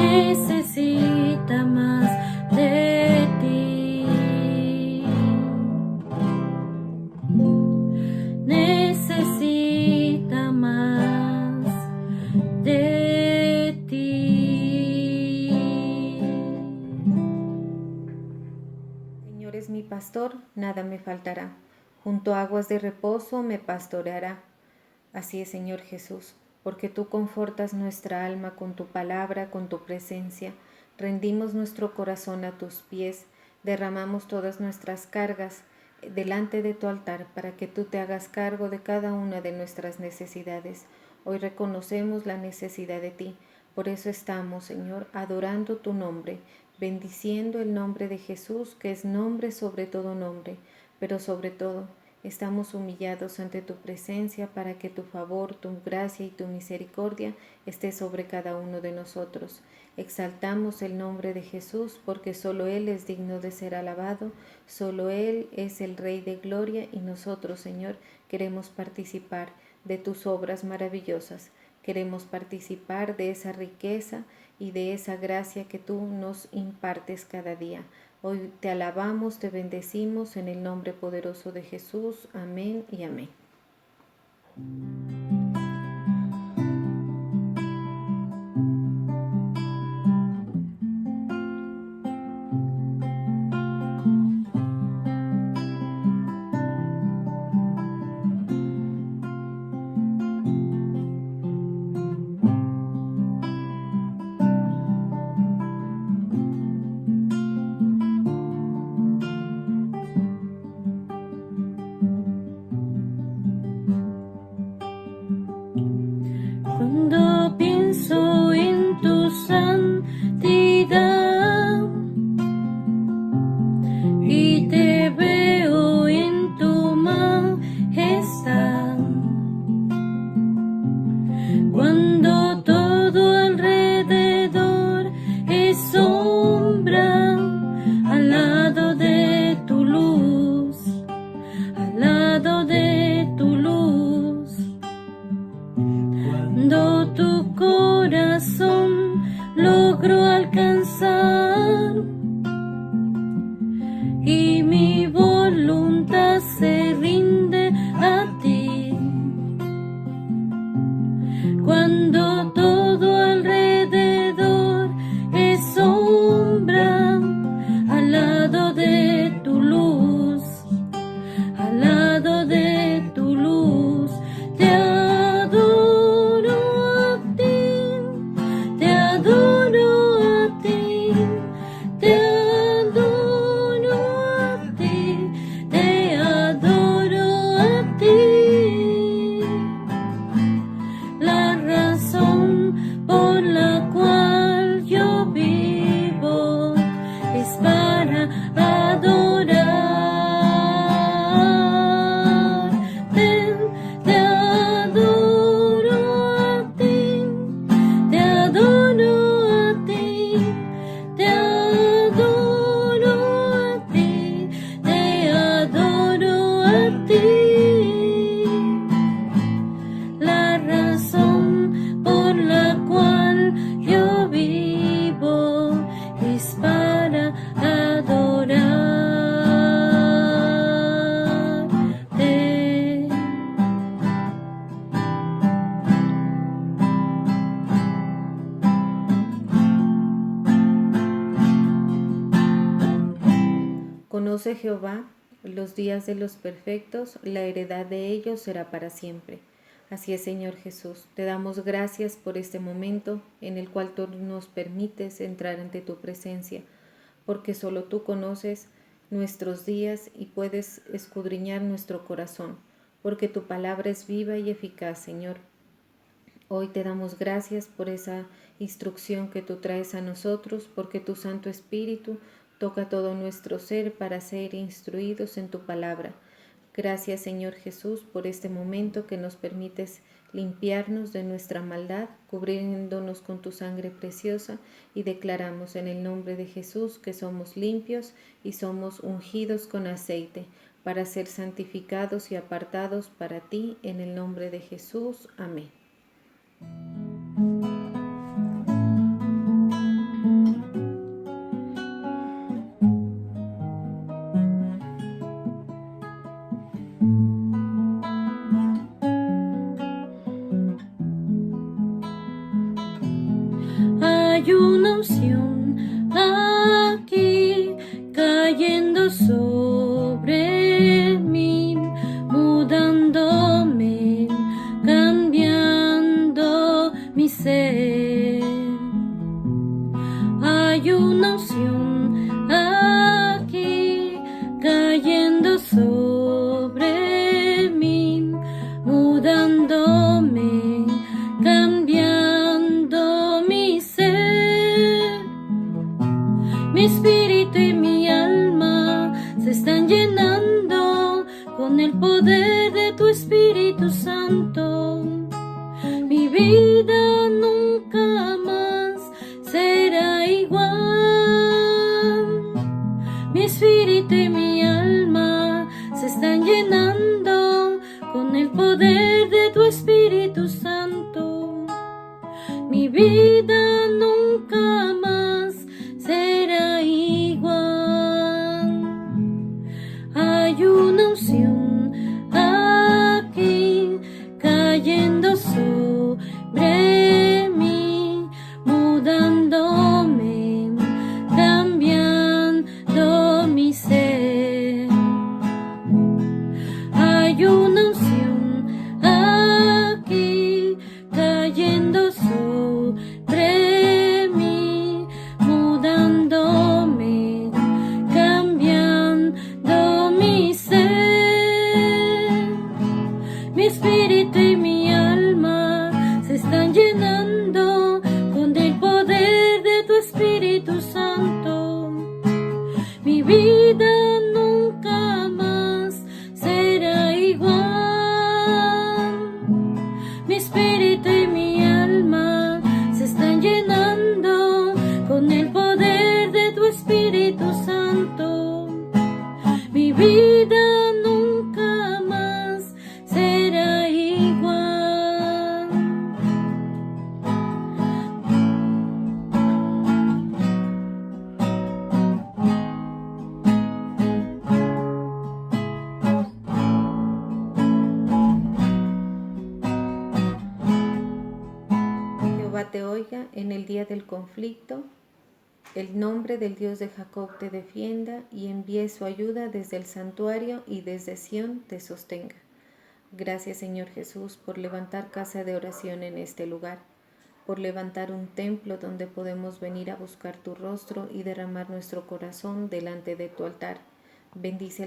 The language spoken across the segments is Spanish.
necesita más de ti. Necesita más de ti. Señor es mi pastor, nada me faltará. Junto a aguas de reposo me pastoreará. Así es, Señor Jesús, porque tú confortas nuestra alma con tu palabra, con tu presencia. Rendimos nuestro corazón a tus pies, derramamos todas nuestras cargas delante de tu altar para que tú te hagas cargo de cada una de nuestras necesidades. Hoy reconocemos la necesidad de ti, por eso estamos, Señor, adorando tu nombre, bendiciendo el nombre de Jesús, que es nombre sobre todo nombre, pero sobre todo estamos humillados ante tu presencia para que tu favor, tu gracia y tu misericordia esté sobre cada uno de nosotros. Exaltamos el nombre de Jesús porque solo Él es digno de ser alabado, solo Él es el Rey de gloria y nosotros, Señor, queremos participar de tus obras maravillosas. Queremos participar de esa riqueza y de esa gracia que tú nos impartes cada día. Hoy te alabamos, te bendecimos en el nombre poderoso de Jesús. Amén y amén. Cuando pienso en tu santidad y te veo en tu majestad, cuando todo alrededor es sombra, al lado de tu luz, al lado de tu luz, cuando tu corazón logró alcanzar y mi voluntad se rinde a ti, cuando todo alrededor es sombra, al lado de tu luz, al lado de tu luz, te adoro a ti, te adoro a ti, te adoro a ti, te adoro a ti. La razón por la cual yo vivo es para adorarte. Te adoro a ti, te adoro a ti, te adoro a ti, te adoro a ti. La razón por la cual yo vivo es para adorarte. Conoce Jehová los días de los perfectos, la heredad de ellos será para siempre. Así es, Señor Jesús, te damos gracias por este momento en el cual tú nos permites entrar ante tu presencia, porque solo tú conoces nuestros días y puedes escudriñar nuestro corazón, porque tu palabra es viva y eficaz, Señor. Hoy te damos gracias por esa instrucción que tú traes a nosotros, porque tu Santo Espíritu toca todo nuestro ser para ser instruidos en tu palabra. Gracias, Señor Jesús, por este momento que nos permites limpiarnos de nuestra maldad, cubriéndonos con tu sangre preciosa, y declaramos en el nombre de Jesús que somos limpios y somos ungidos con aceite para ser santificados y apartados para ti, en el nombre de Jesús. Amén. Hay una unción aquí cayendo sobre mí, mudándome, cambiando mi ser. Hay una unción aquí cayendo sobre mí, mudándome, cambiando mi ser. Mi espíritu y mi alma se están llenando con el poder de tu Espíritu Santo. Mi vida nunca más será igual. Mi espíritu y mi alma se están llenando con el poder de tu Espíritu Santo. Mi vida nunca más será igual. Hay una unción aquí cayendo sobre mí, mudándome, cambiando mi ser. Hay una unción aquí cayendo sobre mí, mudándome, cambiando mi ser. Mi espíritu y mi alma se están llenando con el poder de tu Espíritu Santo. Mi vida nunca más será igual. Mi espíritu y mi alma se están llenando con el poder de tu Espíritu Santo. Mi vida nunca más será igual. Jehová te oiga en el día del conflicto, el nombre del Dios de Jacob te defienda y envíe su ayuda desde el santuario y desde Sión te sostenga. Gracias, Señor Jesús, por levantar casa de oración en este lugar, por levantar un templo donde podemos venir a buscar tu rostro y derramar nuestro corazón delante de tu altar. Bendice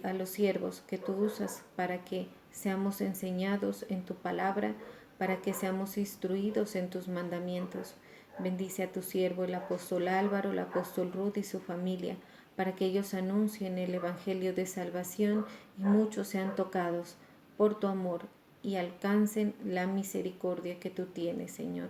a los siervos que tú usas para que seamos enseñados en tu palabra, para que seamos instruidos en tus mandamientos. Bendice a tu siervo el apóstol Álvaro, el apóstol Ruth y su familia, para que ellos anuncien el evangelio de salvación y muchos sean tocados por tu amor y alcancen la misericordia que tú tienes, Señor.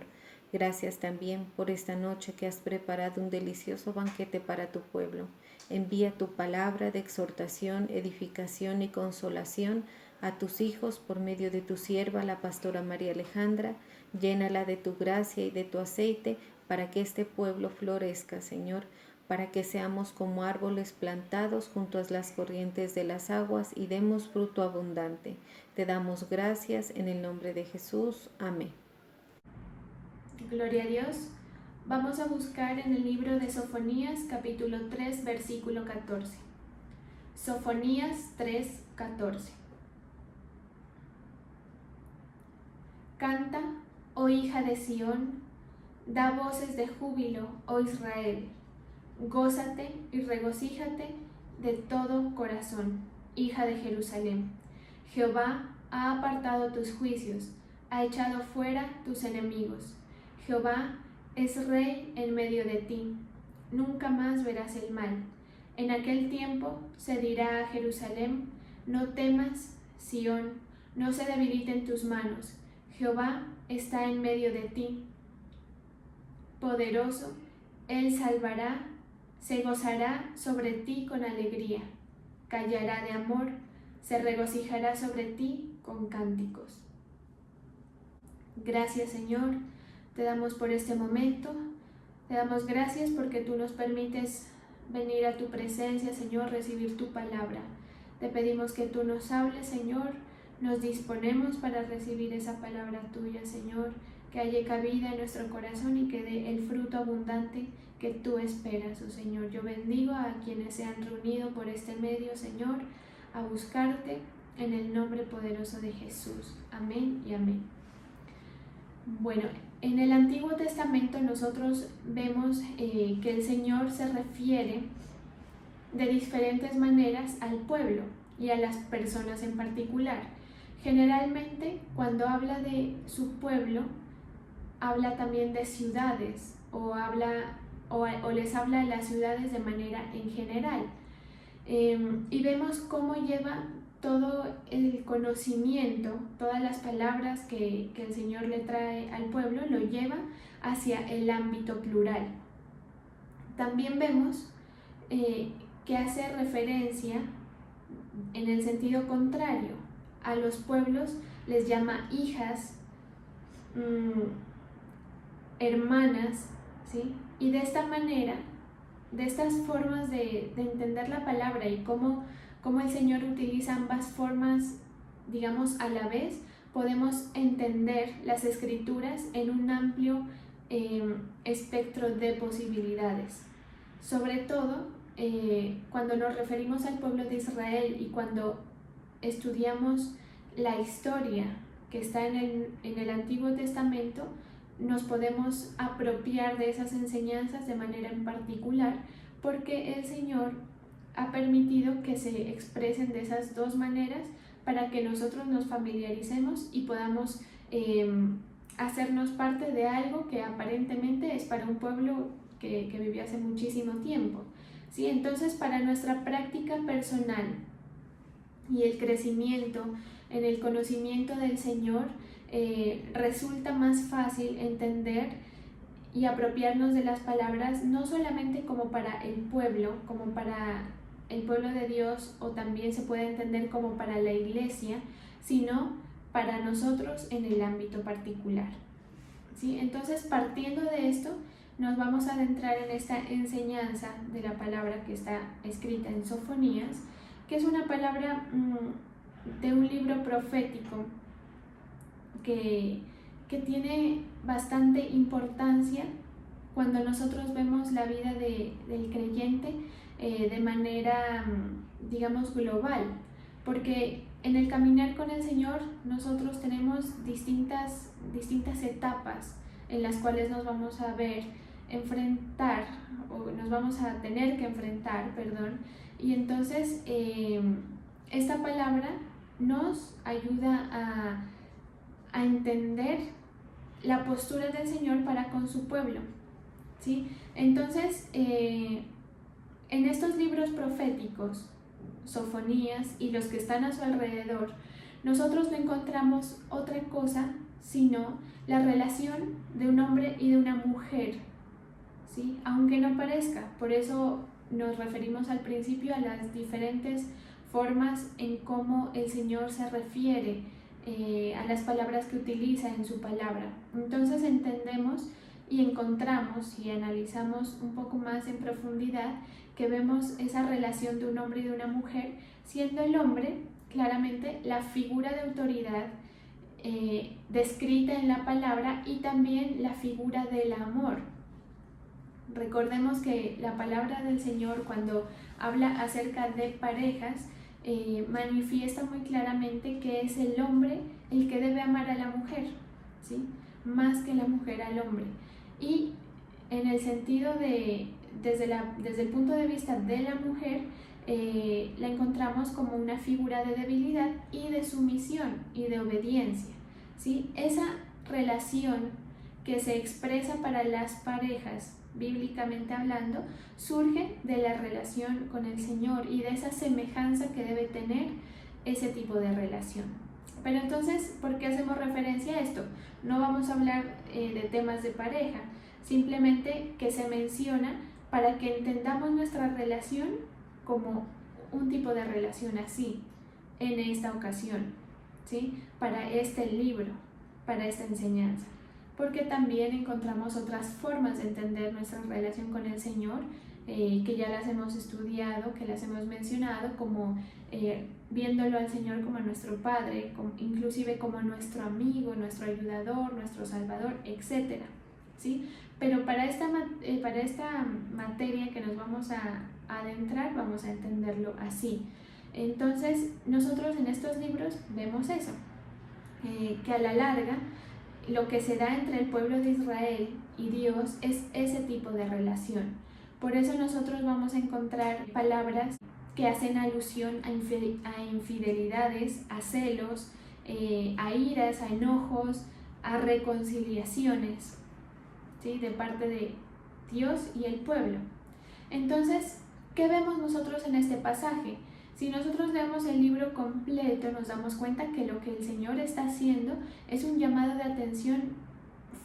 Gracias también por esta noche que has preparado un delicioso banquete para tu pueblo. Envía tu palabra de exhortación, edificación y consolación a tus hijos por medio de tu sierva, la pastora María Alejandra. Llénala de tu gracia y de tu aceite para que este pueblo florezca, Señor, para que seamos como árboles plantados junto a las corrientes de las aguas y demos fruto abundante. Te damos gracias en el nombre de Jesús. Amén. Gloria a Dios. Vamos a buscar en el libro de Sofonías, capítulo 3, versículo 14. Sofonías 3, 14. Canta, oh hija de Sión, da voces de júbilo, oh Israel. Gózate y regocíjate de todo corazón, hija de Jerusalén. Jehová ha apartado tus juicios, ha echado fuera tus enemigos. Jehová es rey en medio de ti, nunca más verás el mal. En aquel tiempo se dirá a Jerusalén, no temas, Sión, no se debiliten tus manos. Jehová está en medio de ti. Poderoso, Él salvará, se gozará sobre ti con alegría, callará de amor, se regocijará sobre ti con cánticos. Gracias, Señor, te damos por este momento, te damos gracias porque tú nos permites venir a tu presencia, Señor, recibir tu palabra. Te pedimos que tú nos hables, Señor, nos disponemos para recibir esa palabra tuya, Señor. que haya cabida en nuestro corazón y que dé el fruto abundante que tú esperas, oh Señor. Yo bendigo a quienes se han reunido por este medio, Señor, a buscarte en el nombre poderoso de Jesús. Amén y amén. Bueno, en el Antiguo Testamento nosotros vemos que el Señor se refiere de diferentes maneras al pueblo y a las personas en particular. Generalmente, cuando habla de su pueblo, habla también de ciudades o les habla de las ciudades de manera en general. Y vemos cómo lleva todo el conocimiento, todas las palabras que el Señor le trae al pueblo, lo lleva hacia el ámbito plural. También vemos que hace referencia en el sentido contrario. A los pueblos les llama hijas, hermanas, ¿sí? Y de esta manera, de estas formas de entender la palabra y cómo el Señor utiliza ambas formas, digamos, a la vez, podemos entender las Escrituras en un amplio espectro de posibilidades. Sobre todo, cuando nos referimos al pueblo de Israel y cuando estudiamos la historia que está en el Antiguo Testamento, nos podemos apropiar de esas enseñanzas de manera en particular, porque el Señor ha permitido que se expresen de esas dos maneras para que nosotros nos familiaricemos y podamos hacernos parte de algo que aparentemente es para un pueblo que vivió hace muchísimo tiempo, ¿sí? Entonces, para nuestra práctica personal y el crecimiento en el conocimiento del Señor, resulta más fácil entender y apropiarnos de las palabras, no solamente como para el pueblo, como para el pueblo de Dios, o también se puede entender como para la iglesia, sino para nosotros en el ámbito particular, ¿sí? Entonces, partiendo de esto, nos vamos a adentrar en esta enseñanza de la palabra que está escrita en Sofonías, que es una palabra de un libro profético que tiene bastante importancia cuando nosotros vemos la vida del creyente de manera, digamos, global, porque en el caminar con el Señor nosotros tenemos distintas etapas en las cuales nos vamos a enfrentar, o nos vamos a tener que enfrentar, y entonces esta palabra nos ayuda a entender la postura del Señor para con su pueblo, ¿sí? Entonces, en estos libros proféticos, Sofonías y los que están a su alrededor, nosotros no encontramos otra cosa sino la relación de un hombre y de una mujer, ¿sí? Aunque no parezca. Por eso nos referimos al principio a las diferentes formas en cómo el Señor se refiere a las palabras que utiliza en su palabra. Entonces entendemos y encontramos y analizamos un poco más en profundidad que vemos esa relación de un hombre y de una mujer, siendo el hombre claramente la figura de autoridad descrita en la palabra y también la figura del amor. Recordemos que la palabra del Señor, cuando habla acerca de parejas, manifiesta muy claramente que es el hombre el que debe amar a la mujer, ¿sí? Más que la mujer al hombre. Y en el sentido desde el punto de vista de la mujer, la encontramos como una figura de debilidad y de sumisión y de obediencia, ¿sí? Esa relación que se expresa para las parejas, bíblicamente hablando, surge de la relación con el Señor y de esa semejanza que debe tener ese tipo de relación. Pero entonces, ¿por qué hacemos referencia a esto? No vamos a hablar de temas de pareja, simplemente que se menciona para que entendamos nuestra relación como un tipo de relación así, en esta ocasión, ¿sí? Para este libro, para esta enseñanza. porque también encontramos otras formas de entender nuestra relación con el Señor, que ya las hemos estudiado, que las hemos mencionado, como viéndolo al Señor como nuestro Padre, inclusive como nuestro amigo, nuestro ayudador, nuestro Salvador, etc. ¿Sí? Pero para esta materia que nos vamos a adentrar, vamos a entenderlo así. Entonces, nosotros en estos libros vemos eso, que a la larga lo que se da entre el pueblo de Israel y Dios es ese tipo de relación. Por eso nosotros vamos a encontrar palabras que hacen alusión a infidelidades, a celos, a iras, a enojos, a reconciliaciones, ¿sí? De parte de Dios y el pueblo. Entonces, ¿qué vemos nosotros en este pasaje? Si nosotros leemos el libro completo, nos damos cuenta que lo que el Señor está haciendo es un llamado de atención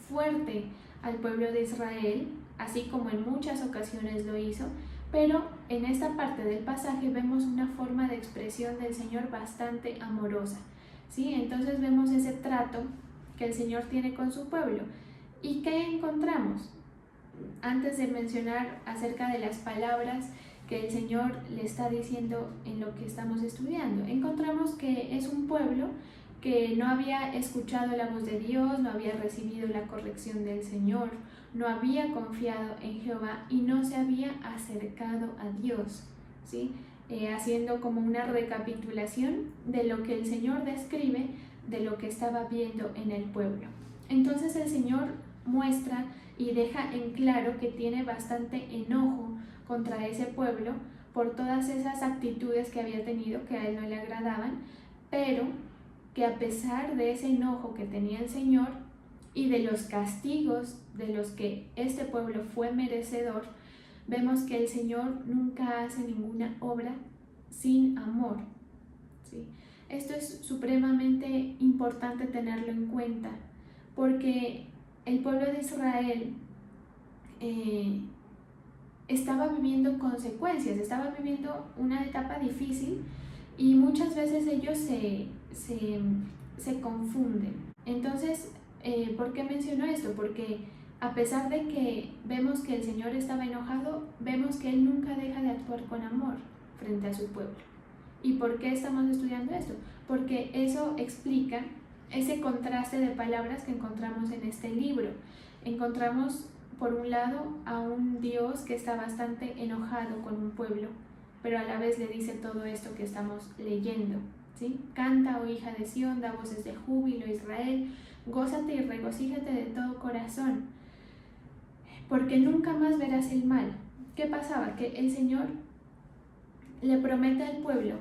fuerte al pueblo de Israel, así como en muchas ocasiones lo hizo, pero en esta parte del pasaje vemos una forma de expresión del Señor bastante amorosa, ¿sí? Entonces vemos ese trato que el Señor tiene con su pueblo. ¿Y qué encontramos? Antes de mencionar acerca de las palabras que el Señor le está diciendo en lo que estamos estudiando, encontramos que es un pueblo que no había escuchado la voz de Dios, no había recibido la corrección del Señor, no había confiado en Jehová y no se había acercado a Dios, ¿sí? Haciendo como una recapitulación de lo que el Señor describe de lo que estaba viendo en el pueblo. Entonces el Señor muestra y deja en claro que tiene bastante enojo contra ese pueblo por todas esas actitudes que había tenido que a él no le agradaban, pero que a pesar de ese enojo que tenía el Señor y de los castigos de los que este pueblo fue merecedor, vemos que el Señor nunca hace ninguna obra sin amor, ¿sí? Esto es supremamente importante tenerlo en cuenta, porque el pueblo de Israel estaba viviendo consecuencias, estaba viviendo una etapa difícil y muchas veces ellos se confunden. Entonces, ¿por qué menciono esto? Porque a pesar de que vemos que el Señor estaba enojado, vemos que Él nunca deja de actuar con amor frente a su pueblo. ¿Y por qué estamos estudiando esto? Porque eso explica ese contraste de palabras que encontramos en este libro. Encontramos, por un lado, a un Dios que está bastante enojado con un pueblo, pero a la vez le dice todo esto que estamos leyendo, ¿sí? Canta, oh hija de Sión, da voces de júbilo, Israel, gózate y regocíjate de todo corazón, porque nunca más verás el mal. ¿Qué pasaba? Que el Señor le promete al pueblo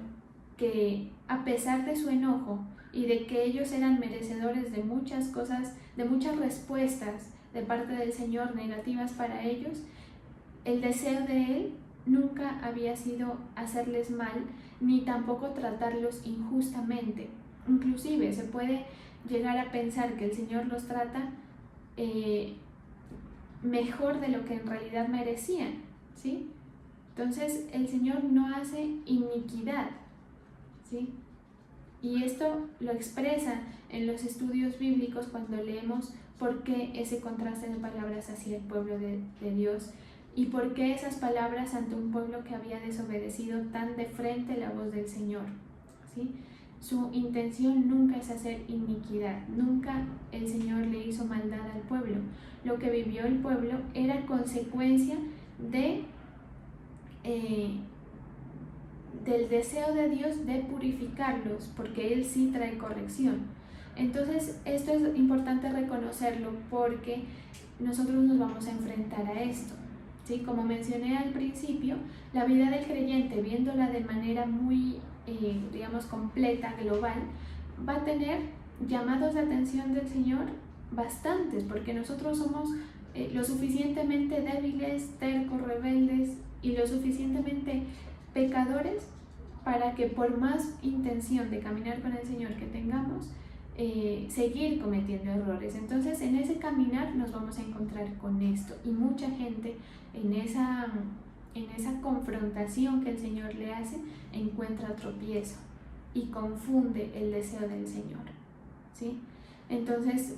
que a pesar de su enojo y de que ellos eran merecedores de muchas cosas, de muchas respuestas de parte del Señor negativas para ellos, el deseo de Él nunca había sido hacerles mal, ni tampoco tratarlos injustamente. Inclusive se puede llegar a pensar que el Señor los trata mejor de lo que en realidad merecían, ¿sí? Entonces el Señor no hace iniquidad, ¿sí? Y esto lo expresa en los estudios bíblicos cuando leemos por qué ese contraste de palabras hacia el pueblo de Dios y por qué esas palabras ante un pueblo que había desobedecido tan de frente la voz del Señor, ¿sí? Su intención nunca es hacer iniquidad, nunca el Señor le hizo maldad al pueblo. Lo que vivió el pueblo era consecuencia del deseo de Dios de purificarlos, porque Él sí trae corrección. Entonces esto es importante reconocerlo porque nosotros nos vamos a enfrentar a esto, ¿sí? Como mencioné al principio, la vida del creyente, viéndola de manera muy, digamos, completa, global, va a tener llamados de atención del Señor bastantes, porque nosotros somos lo suficientemente débiles, tercos, rebeldes y lo suficientemente pecadores para que por más intención de caminar con el Señor que tengamos, seguir cometiendo errores. Entonces en ese caminar nos vamos a encontrar con esto y mucha gente en esa confrontación que el Señor le hace encuentra tropiezo y confunde el deseo del Señor, ¿sí? Entonces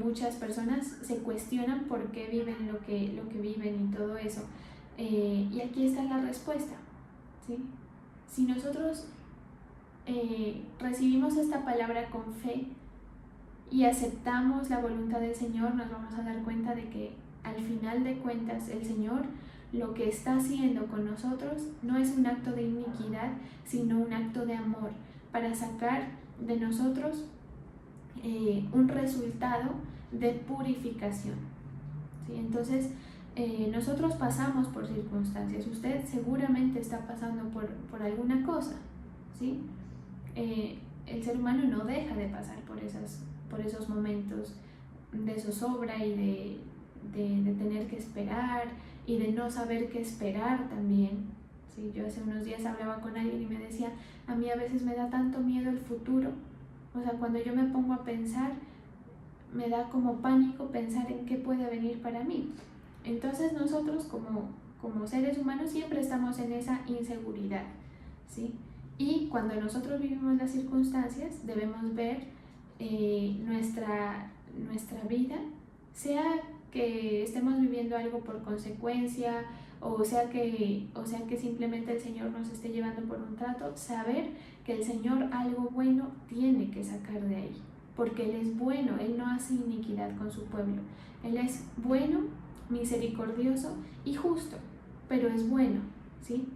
muchas personas se cuestionan por qué viven lo que viven y todo eso. Y aquí está la respuesta, ¿sí? Si nosotros recibimos esta palabra con fe y aceptamos la voluntad del Señor, nos vamos a dar cuenta de que al final de cuentas el Señor lo que está haciendo con nosotros no es un acto de iniquidad, sino un acto de amor, para sacar de nosotros un resultado de purificación, ¿sí? Entonces, nosotros pasamos por circunstancias, usted seguramente está pasando por alguna cosa, ¿sí? El ser humano no deja de pasar por esos momentos de zozobra y de tener que esperar y de no saber qué esperar también, ¿sí? Yo hace unos días hablaba con alguien y me decía, a mí a veces me da tanto miedo el futuro, o sea, cuando yo me pongo a pensar, me da como pánico pensar en qué puede venir para mí. Entonces nosotros como seres humanos siempre estamos en esa inseguridad, ¿sí? Y cuando nosotros vivimos las circunstancias, debemos ver nuestra vida, sea que estemos viviendo algo por consecuencia, o sea que simplemente el Señor nos esté llevando por un trato, saber que el Señor algo bueno tiene que sacar de ahí, porque Él es bueno, Él no hace iniquidad con su pueblo. Él es bueno, misericordioso y justo, pero es bueno, ¿sí?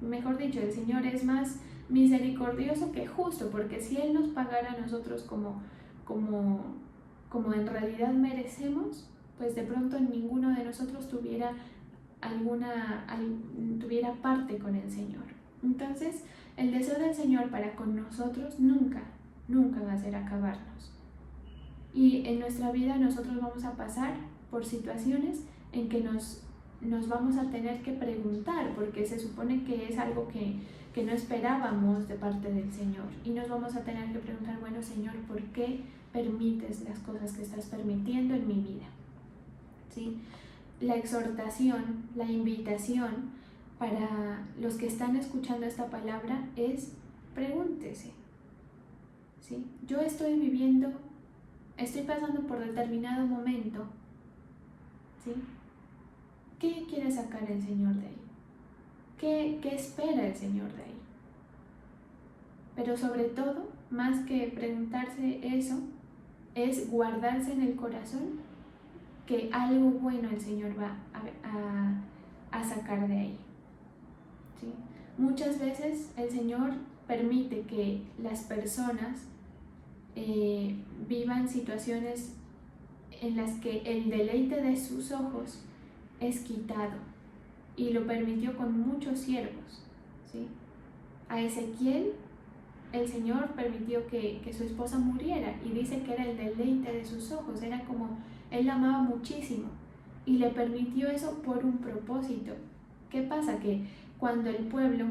Mejor dicho, el Señor es más misericordioso que justo, porque si Él nos pagara a nosotros como en realidad merecemos, pues de pronto ninguno de nosotros tuviera parte con el Señor. Entonces, el deseo del Señor para con nosotros nunca va a ser acabarnos. Y en nuestra vida nosotros vamos a pasar por situaciones en que nos vamos a tener que preguntar, porque se supone que es algo que no esperábamos de parte del Señor, y nos vamos a tener que preguntar, bueno, Señor, ¿por qué permites las cosas que estás permitiendo en mi vida? ¿Sí? La exhortación, la invitación para los que están escuchando esta palabra es pregúntese, ¿sí? Yo estoy pasando por determinado momento, ¿sí? ¿Qué quiere sacar el Señor de ahí? ¿Qué espera el Señor de ahí? Pero sobre todo, más que preguntarse eso, es guardarse en el corazón que algo bueno el Señor va a sacar de ahí, ¿sí? Muchas veces el Señor permite que las personas vivan situaciones en las que el deleite de sus ojos es quitado, y lo permitió con muchos siervos, ¿sí? A Ezequiel el Señor permitió que su esposa muriera, y dice que era el deleite de sus ojos, era como él la amaba muchísimo, y le permitió eso por un propósito. ¿Qué pasa? Que cuando el pueblo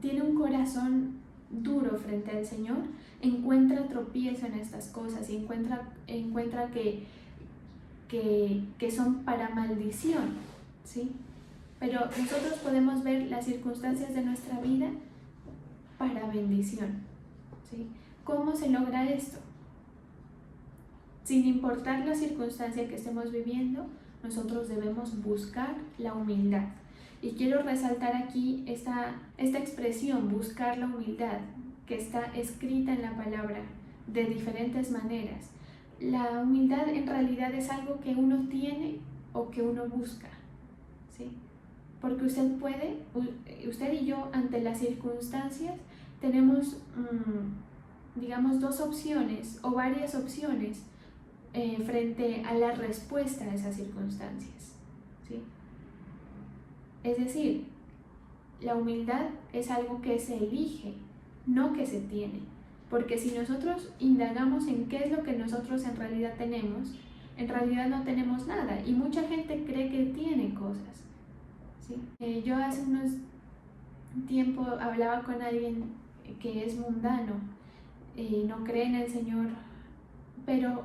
tiene un corazón duro frente al Señor, encuentra tropiezo en estas cosas y encuentra que son para maldición, ¿sí? Pero nosotros podemos ver las circunstancias de nuestra vida para bendición, ¿sí? ¿Cómo se logra esto? Sin importar la circunstancia que estemos viviendo, nosotros debemos buscar la humildad. Y quiero resaltar aquí esta expresión, buscar la humildad, que está escrita en la palabra de diferentes maneras. La humildad en realidad es algo que uno tiene o que uno busca, ¿sí? Porque usted y yo, ante las circunstancias, tenemos, digamos, dos opciones o varias opciones frente a la respuesta a esas circunstancias, ¿sí? Es decir, la humildad es algo que se elige, no que se tiene, porque si nosotros indagamos en qué es lo que nosotros en realidad tenemos, en realidad no tenemos nada, y mucha gente cree que tiene cosas, ¿sí? Yo hace unos tiempo hablaba con alguien que es mundano, no cree en el Señor, pero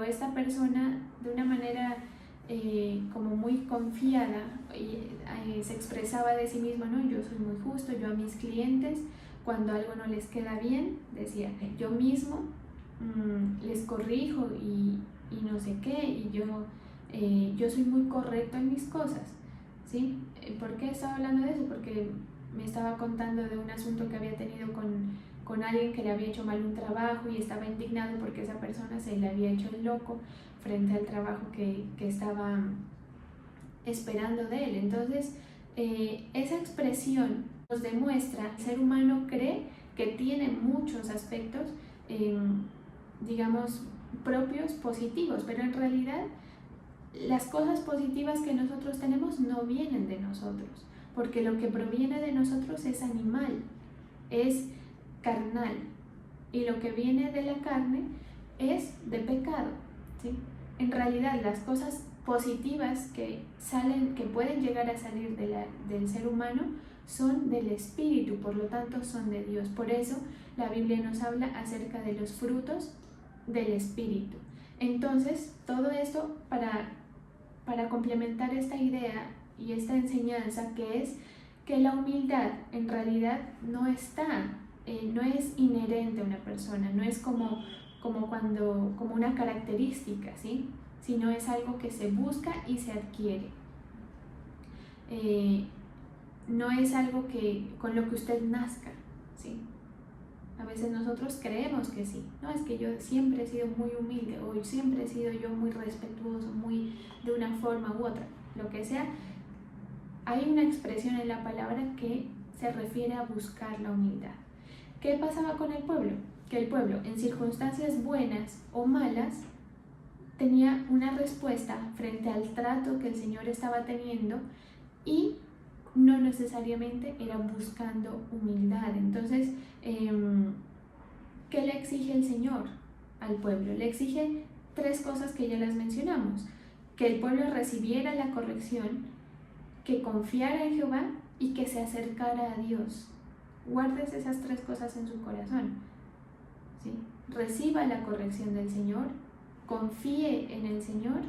esta persona, de una manera como muy confiada, se expresaba de sí misma, ¿no? Yo soy muy justo, yo a mis clientes cuando algo no les queda bien, decía, yo mismo les corrijo y no sé qué, y yo soy muy correcto en mis cosas, ¿sí? ¿Por qué estaba hablando de eso? Porque me estaba contando de un asunto que había tenido con alguien que le había hecho mal un trabajo y estaba indignado porque esa persona se le había hecho el loco frente al trabajo que estaba esperando de él. Entonces, esa expresión nos demuestra que el ser humano cree que tiene muchos aspectos, digamos, propios, positivos, pero en realidad las cosas positivas que nosotros tenemos no vienen de nosotros, porque lo que proviene de nosotros es animal, es carnal, y lo que viene de la carne es de pecado, ¿sí? En realidad las cosas positivas que pueden llegar a salir del ser humano son del Espíritu, por lo tanto son de Dios. Por eso la Biblia nos habla acerca de los frutos del Espíritu. Entonces, todo esto para complementar esta idea y esta enseñanza, que es que la humildad en realidad no es inherente a una persona, no es como una característica, ¿sí? Sino es algo que se busca y se adquiere. No es algo con lo que usted nazca, ¿sí? A veces nosotros creemos que sí, no, es que yo siempre he sido muy humilde, o siempre he sido yo muy respetuoso, muy de una forma u otra, lo que sea. Hay una expresión en la palabra que se refiere a buscar la humildad. ¿Qué pasaba con el pueblo? Que el pueblo, en circunstancias buenas o malas, tenía una respuesta frente al trato que el Señor estaba teniendo, y no necesariamente era buscando humildad. Entonces, ¿qué le exige el Señor al pueblo? Le exige 3 cosas que ya las mencionamos: que el pueblo recibiera la corrección, que confiara en Jehová y que se acercara a Dios. Guardes esas 3 cosas en su corazón, ¿sí? Reciba la corrección del Señor, confíe en el Señor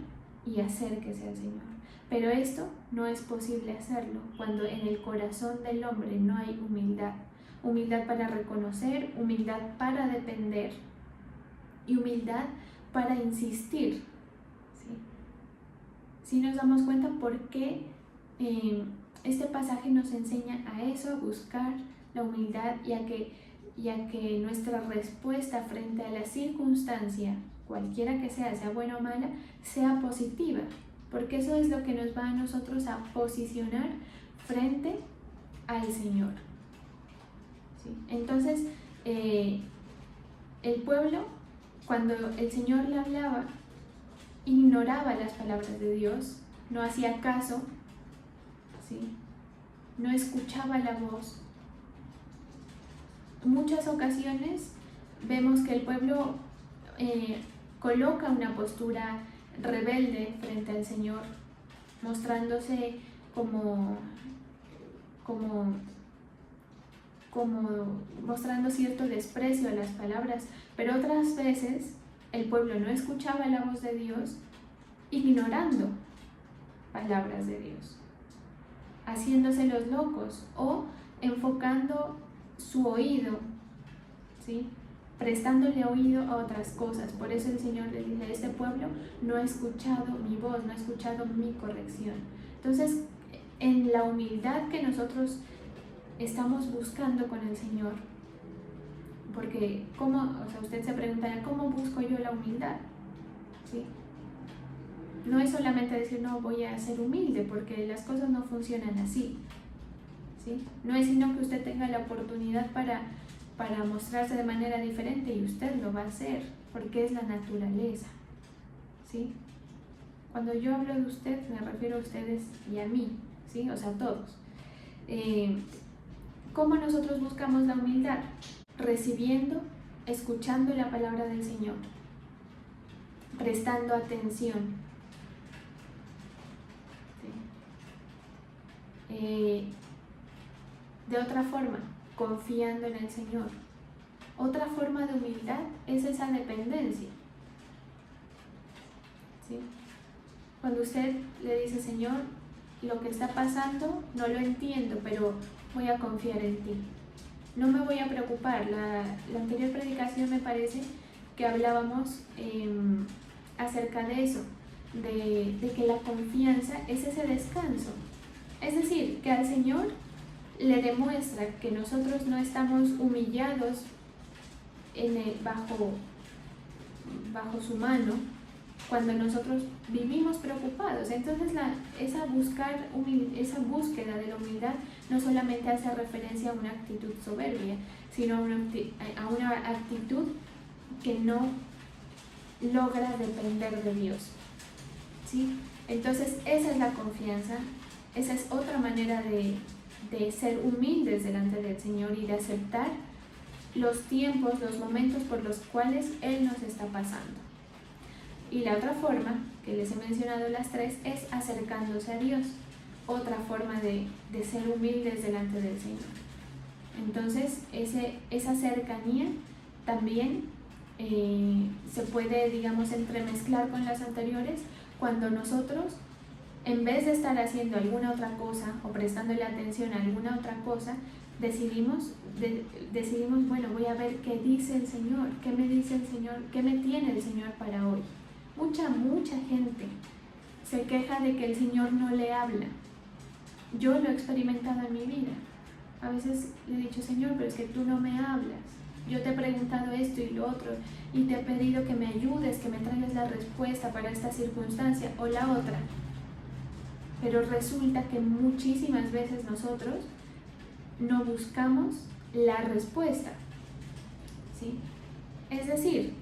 y acérquese al Señor. Pero esto no es posible hacerlo cuando en el corazón del hombre no hay humildad. Humildad para reconocer, humildad para depender y humildad para insistir, ¿sí? Si nos damos cuenta por qué este pasaje nos enseña a eso, a buscar la humildad y a que nuestra respuesta frente a la circunstancia, cualquiera que sea buena o mala, sea positiva, porque eso es lo que nos va a nosotros a posicionar frente al Señor, ¿sí? Entonces, el pueblo, cuando el Señor le hablaba, ignoraba las palabras de Dios, no hacía caso, ¿sí? No escuchaba la voz. En muchas ocasiones vemos que el pueblo coloca una postura rebelde frente al Señor, mostrándose como mostrando cierto desprecio a las palabras, pero otras veces el pueblo no escuchaba la voz de Dios, ignorando palabras de Dios, haciéndose los locos o enfocando su oído, ¿sí? Prestándole oído a otras cosas. Por eso el Señor le dice: este pueblo no ha escuchado mi voz, no ha escuchado mi corrección. Entonces, en la humildad que nosotros estamos buscando con el Señor, porque usted se preguntará, ¿cómo busco yo la humildad? ¿Sí? No es solamente decir, no, voy a ser humilde, porque las cosas no funcionan así, ¿sí? No es sino que usted tenga la oportunidad para mostrarse de manera diferente, y usted lo va a hacer, porque es la naturaleza, ¿sí? Cuando yo hablo de usted, me refiero a ustedes y a mí, ¿sí? O sea, a todos. ¿Cómo nosotros buscamos la humildad? Recibiendo, escuchando la palabra del Señor, prestando atención, ¿sí? De otra forma, confiando en el Señor. Otra forma de humildad es esa dependencia, ¿sí? Cuando usted le dice: Señor, lo que está pasando no lo entiendo, pero voy a confiar en ti, no me voy a preocupar. La anterior predicación me parece que hablábamos acerca de eso, de que la confianza es ese descanso. Es decir, que al Señor le demuestra que nosotros no estamos humillados bajo su mano cuando nosotros vivimos preocupados. Entonces esa búsqueda de la humildad no solamente hace referencia a una actitud soberbia, sino a una actitud que no logra depender de Dios, ¿sí? Entonces esa es la confianza, esa es otra manera de ser humildes delante del Señor y de aceptar los tiempos, los momentos por los cuales Él nos está pasando. Y la otra forma, que les he mencionado las tres, es acercándose a Dios, otra forma de ser humildes delante del Señor. Entonces esa cercanía también se puede, digamos, entremezclar con las anteriores cuando nosotros, en vez de estar haciendo alguna otra cosa o prestándole atención a alguna otra cosa, decidimos, bueno, voy a ver qué dice el Señor, qué me dice el Señor, qué me tiene el Señor para hoy. Mucha gente se queja de que el Señor no le habla. Yo lo he experimentado en mi vida. A veces le he dicho, Señor, pero es que tú no me hablas. Yo te he preguntado esto y lo otro y te he pedido que me ayudes, que me traigas la respuesta para esta circunstancia o la otra. Pero resulta que muchísimas veces nosotros no buscamos la respuesta, ¿sí? Es decir,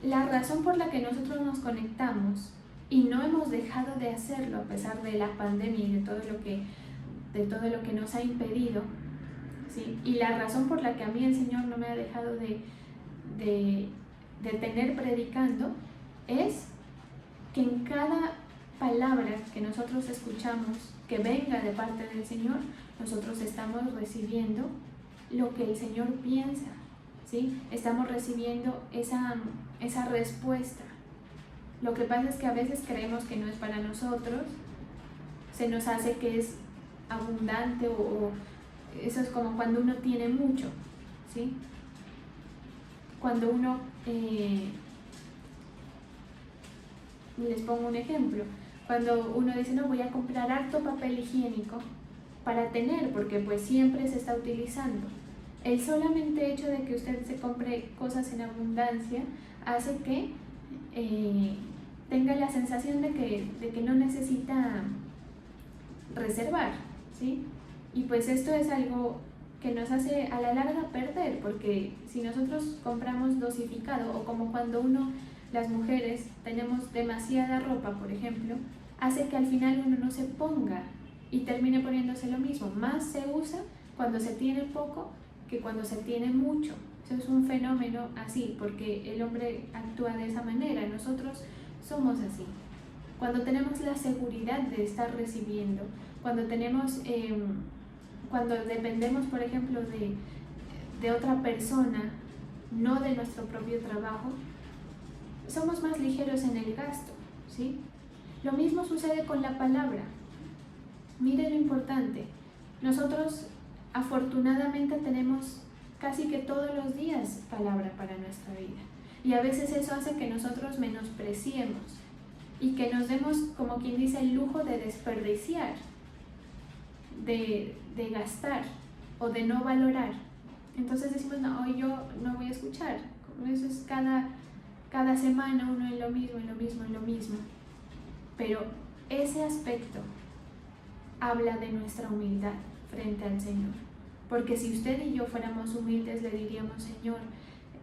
la razón por la que nosotros nos conectamos y no hemos dejado de hacerlo a pesar de la pandemia y de todo lo que nos ha impedido, ¿sí? Y la razón por la que a mí el Señor no me ha dejado de tener predicando es que en cada palabra que nosotros escuchamos que venga de parte del Señor, nosotros estamos recibiendo lo que el Señor piensa, ¿sí? Estamos recibiendo esa respuesta. Lo que pasa es que a veces creemos que no es para nosotros, se nos hace que es abundante o eso es como cuando uno tiene mucho, ¿sí? Cuando uno, les pongo un ejemplo, cuando uno dice, no, voy a comprar harto papel higiénico para tener, porque pues siempre se está utilizando. El solamente hecho de que usted se compre cosas en abundancia hace que tenga la sensación de que no necesita reservar, ¿sí? Y pues esto es algo que nos hace a la larga perder, porque si nosotros compramos dosificado, o como cuando las mujeres tenemos demasiada ropa, por ejemplo, hace que al final uno no se ponga y termine poniéndose lo mismo. Más se usa cuando se tiene poco que cuando se tiene mucho. Eso es un fenómeno así, porque el hombre actúa de esa manera, nosotros somos así. Cuando tenemos la seguridad de estar recibiendo, cuando dependemos, por ejemplo, de otra persona, no de nuestro propio trabajo, somos más ligeros en el gasto, ¿sí? Lo mismo sucede con la palabra. Mire lo importante. Nosotros afortunadamente tenemos casi que todos los días palabra para nuestra vida. Y a veces eso hace que nosotros menospreciemos y que nos demos, como quien dice, el lujo de desperdiciar, de gastar o de no valorar. Entonces decimos, no, hoy yo no voy a escuchar. Eso es cada semana uno en lo mismo. Pero ese aspecto habla de nuestra humildad frente al Señor. Porque si usted y yo fuéramos humildes, le diríamos, Señor,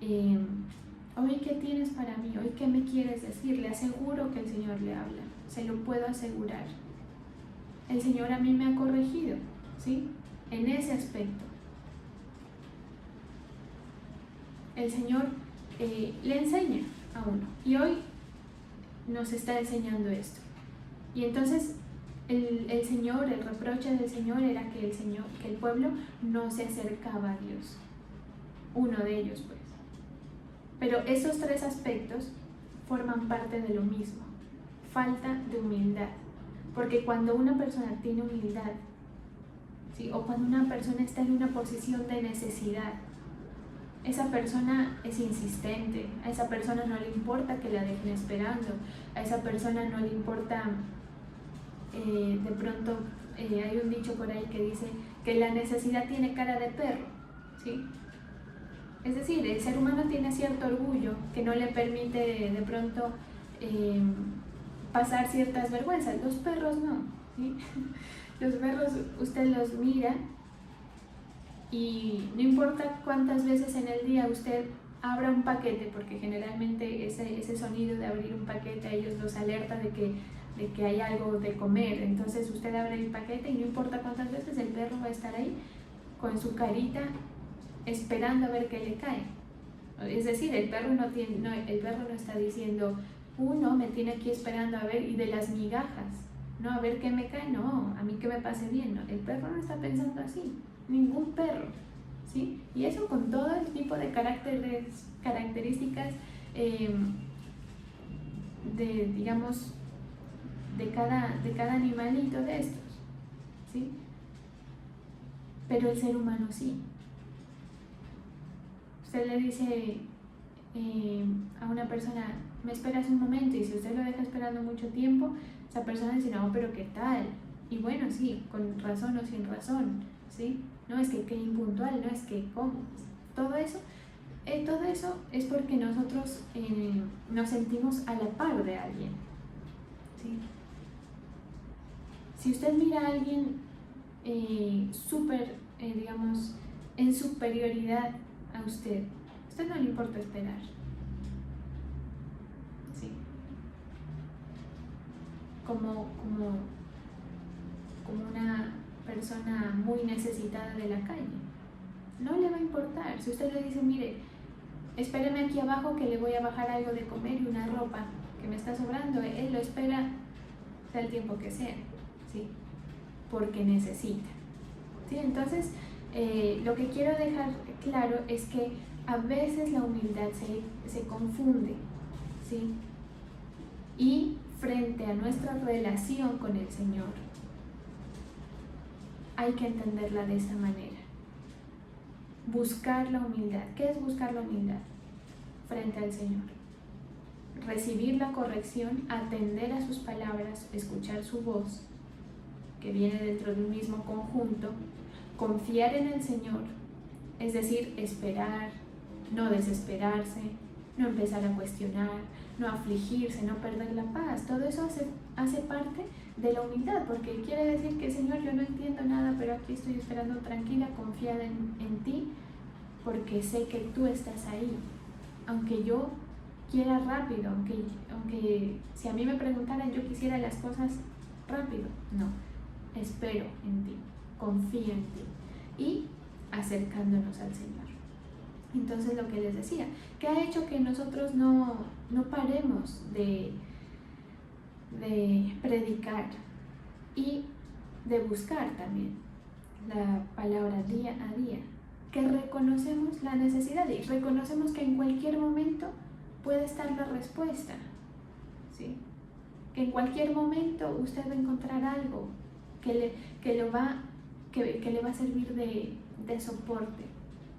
hoy ¿qué tienes para mí? Hoy ¿qué me quieres decir? Le aseguro que el Señor le habla, se lo puedo asegurar. El Señor a mí me ha corregido, ¿sí? En ese aspecto. El Señor le enseña a uno. Y hoy nos está enseñando esto. Y entonces el reproche del Señor era que el pueblo no se acercaba a Dios. Uno de ellos, pues. Pero esos tres aspectos forman parte de lo mismo. Falta de humildad. Porque cuando una persona tiene humildad, ¿sí? O cuando una persona está en una posición de necesidad. Esa persona es insistente, a esa persona no le importa que la dejen esperando, a esa persona no le importa, de pronto hay un dicho por ahí que dice que la necesidad tiene cara de perro, ¿sí? Es decir, el ser humano tiene cierto orgullo que no le permite de pronto pasar ciertas vergüenzas. Los perros no, ¿sí? Los perros usted los mira y no importa cuántas veces en el día usted abra un paquete, porque generalmente ese sonido de abrir un paquete a ellos los alerta de que hay algo de comer. Entonces usted abre el paquete y no importa cuántas veces el perro va a estar ahí con su carita esperando a ver qué le cae. Es decir, el perro no está diciendo, no, me tiene aquí esperando a ver, y de las migajas, no, a ver qué me cae, no, a mí que me pase bien, no. El perro no está pensando así, ningún perro, ¿sí? Y eso con todo el tipo de características digamos, de cada animalito de estos, ¿sí? Pero el ser humano sí. Usted le dice a una persona, me esperas un momento, y si usted lo deja esperando mucho tiempo, esa persona dice, no, pero ¿qué tal? Y bueno, sí, con razón o sin razón, ¿sí? No es que qué impuntual, no es que cómo. Todo eso es porque nosotros nos sentimos a la par de alguien, ¿sí? Si usted mira a alguien digamos, en superioridad a usted no le importa esperar, ¿sí? Como una persona muy necesitada de la calle, no le va a importar. Si usted le dice, mire, espéreme aquí abajo que le voy a bajar algo de comer y una ropa que me está sobrando, él lo espera sea el tiempo que sea, ¿sí? Porque necesita, ¿sí? Entonces, lo que quiero dejar claro es que a veces la humildad se confunde, ¿sí? Y frente a nuestra relación con el Señor, hay que entenderla de esta manera. Buscar la humildad. ¿Qué es buscar la humildad? Frente al Señor. Recibir la corrección, atender a sus palabras, escuchar su voz, que viene dentro de un mismo conjunto, confiar en el Señor, es decir, esperar, no desesperarse, no empezar a cuestionar, no afligirse, no perder la paz. Todo eso hace parte de la humildad, porque quiere decir que, Señor, yo no entiendo nada, pero aquí estoy esperando tranquila, confiada en ti, porque sé que tú estás ahí. Aunque yo quiera rápido, aunque si a mí me preguntaran, yo quisiera las cosas rápido, no, espero en ti, confío en ti, y acercándonos al Señor. Entonces, lo que les decía, que ha hecho que nosotros no paremos de predicar y de buscar también la palabra día a día, que reconocemos la necesidad y reconocemos que en cualquier momento puede estar la respuesta, ¿sí? Que en cualquier momento usted va a encontrar algo que le va a servir de soporte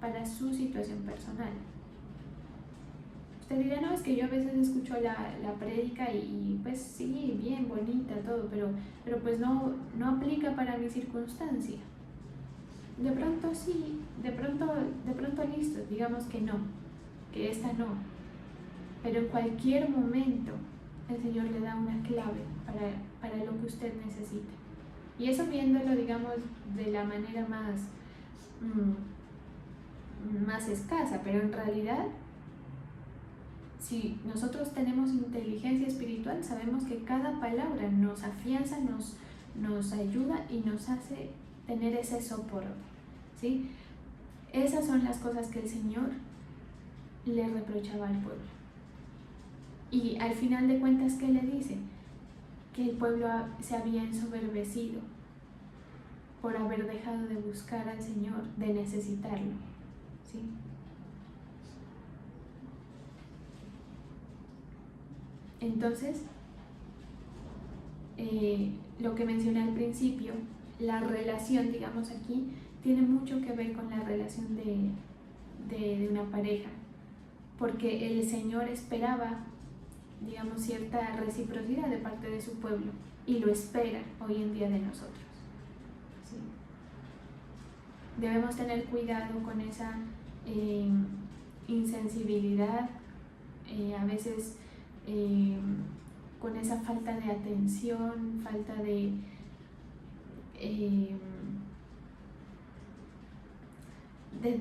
para su situación personal. Usted dirá, no, es que yo a veces escucho la prédica y pues sí, bien bonita todo, pero pues no aplica para mi circunstancia. De pronto sí, de pronto listo, digamos que no, que esta no. Pero en cualquier momento el Señor le da una clave para lo que usted necesita. Y eso viéndolo, digamos, de la manera más escasa, pero en realidad, si nosotros tenemos inteligencia espiritual, sabemos que cada palabra nos afianza, nos ayuda y nos hace tener ese soporte, ¿sí? Esas son las cosas que el Señor le reprochaba al pueblo. Y al final de cuentas, ¿qué le dice? Que el pueblo se había ensoberbecido por haber dejado de buscar al Señor, de necesitarlo, ¿sí? Entonces, lo que mencioné al principio, la relación, digamos aquí, tiene mucho que ver con la relación de una pareja, porque el Señor esperaba, digamos, cierta reciprocidad de parte de su pueblo y lo espera hoy en día de nosotros. ¿Sí? Debemos tener cuidado con esa insensibilidad, a veces con esa falta de atención, falta de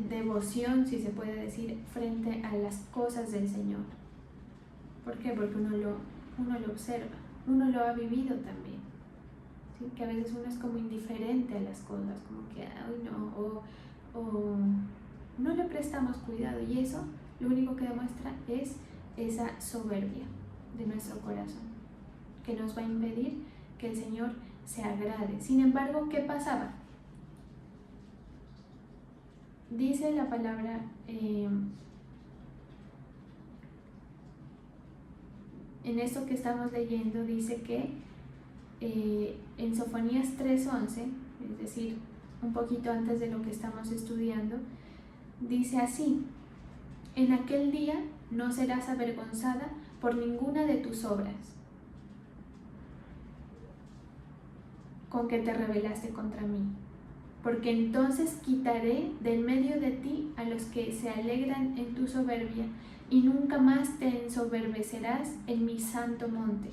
devoción, si se puede decir, frente a las cosas del Señor. ¿Por qué? Porque uno lo observa, uno lo ha vivido también, ¿sí? Que a veces uno es como indiferente a las cosas, como que, ay no, o no le prestamos cuidado, y eso lo único que demuestra es esa soberbia de nuestro corazón, que nos va a impedir que el Señor se agrade. Sin embargo, ¿qué pasaba? Dice la palabra en esto que estamos leyendo, dice que en Sofonías 3:11, es decir, un poquito antes de lo que estamos estudiando, dice así: en aquel día no serás avergonzada por ninguna de tus obras con que te rebelaste contra mí, porque entonces quitaré del medio de ti a los que se alegran en tu soberbia, y nunca más te ensoberbecerás en mi santo monte,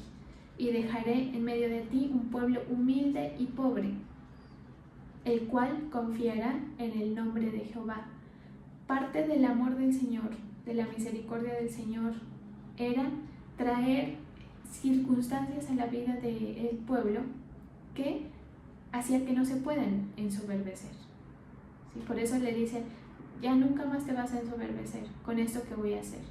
y dejaré en medio de ti un pueblo humilde y pobre, el cual confiará en el nombre de Jehová. Parte del amor del Señor, de la misericordia del Señor, era traer circunstancias a la vida del pueblo que hacía que no se puedan ensoberbecer. ¿Sí? Por eso le dice: ya nunca más te vas a ensoberbecer con esto que voy a hacer.